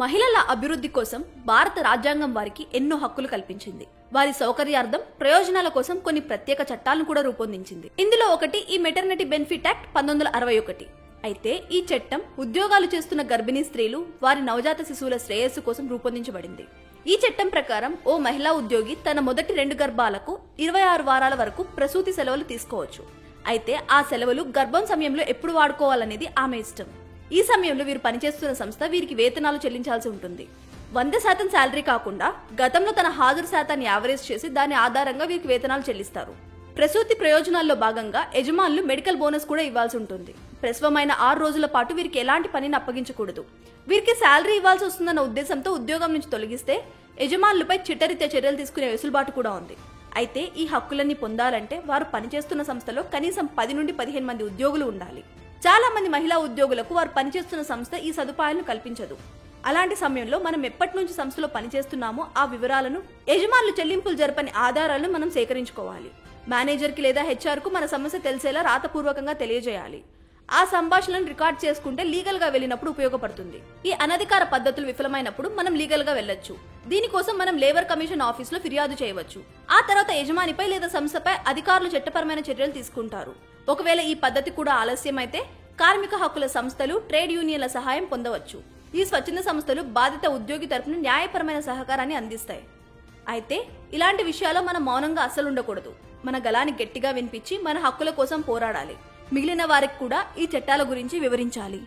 మహిళల అభివృద్ధి కోసం భారత రాజ్యాంగం వారికి ఎన్నో హక్కులు కల్పించింది. వారి సౌకర్యార్థం, ప్రయోజనాల కోసం కొన్ని ప్రత్యేక చట్టాలను కూడా రూపొందించింది. ఇందులో ఒకటి ఈ మెటర్నిటీ బెనిఫిట్ యాక్ట్ 1961. అయితే ఈ చట్టం ఉద్యోగాలు చేస్తున్న గర్భిణీ స్త్రీలు, వారి నవజాత శిశువుల శ్రేయస్సు కోసం రూపొందించబడింది. ఈ చట్టం ప్రకారం ఓ మహిళా ఉద్యోగి తన మొదటి 2 గర్భాలకు 26 వారాల వరకు ప్రసూతి సెలవులు తీసుకోవచ్చు. అయితే ఆ సెలవులు గర్భం సమయంలో ఎప్పుడు వాడుకోవాలనేది ఆమె ఇష్టం. ఈ సమయంలో వీరు పనిచేస్తున్న సంస్థ వీరికి వేతనాలు చెల్లించాల్సి ఉంటుంది. 100% శాలరీ కాకుండా గతంలో తన హాజరు శాతాన్ని యావరేజ్ చేసి దాని ఆధారంగా వీరికి వేతనాలు చెల్లిస్తారు. ప్రసూతి ప్రయోజనాల్లో భాగంగా యజమానులు మెడికల్ బోనస్ కూడా ఇవ్వాల్సి ఉంటుంది. ప్రసవమైన 6 రోజుల పాటు వీరికి ఎలాంటి పనిని అప్పగించకూడదు. వీరికి శాలరీ ఇవ్వాల్సి వస్తుందన్న ఉద్దేశంతో ఉద్యోగం నుంచి తొలగిస్తే యజమానులపై చట్టరీత్యా చర్యలు తీసుకునే వెసులుబాటు కూడా ఉంది. అయితే ఈ హక్కులన్నీ పొందాలంటే వారు పనిచేస్తున్న సంస్థలో కనీసం 10 నుండి 15 మంది ఉద్యోగులు ఉండాలి. చాలా మంది మహిళా ఉద్యోగులకు వారు పనిచేస్తున్న సంస్థ ఈ సదుపాయాలను కల్పించదు. అలాంటి సమయంలో మనం ఎప్పటి నుంచి సంస్థలో పనిచేస్తున్నామో ఆ వివరాలను, యజమానులు చెల్లింపులు జరపని ఆధారాలను మనం సేకరించుకోవాలి. మేనేజర్కి లేదా హెచ్ఆర్కు మన సమస్య తెలిసేలా రాతపూర్వకంగా తెలియజేయాలి. ఆ సంభాషణను రికార్డ్ చేసుకుంటే లీగల్ గా వెళ్ళినప్పుడు ఉపయోగపడుతుంది. ఈ అనధికార పద్ధతులు విఫలమైనప్పుడు మనం లీగల్ గా వెళ్ళొచ్చు. దీనికోసం మనం లేబర్ కమిషన్ ఆఫీస్ లో ఫిర్యాదు చేయవచ్చు. ఆ తర్వాత యజమానిపై లేదా సంస్థపై అధికారులు చట్టపరమైన చర్యలు తీసుకుంటారు. ఒకవేళ ఈ పద్ధతి కూడా ఆలస్యమైతే కార్మిక హక్కుల సంస్థలు, ట్రేడ్ యూనియన్ల సహాయం పొందవచ్చు. ఈ స్వచ్ఛంద సంస్థలు బాధిత ఉద్యోగి తరపున న్యాయపరమైన సహకారాన్ని అందిస్తాయి. అయితే ఇలాంటి విషయాల్లో మనం మౌనంగా అస్సలు ఉండకూడదు. మన గళాన్ని గట్టిగా వినిపించి మన హక్కుల కోసం పోరాడాలి. మిగిలిన వారికి కూడా ఈ చట్టాల గురించి వివరించాలి.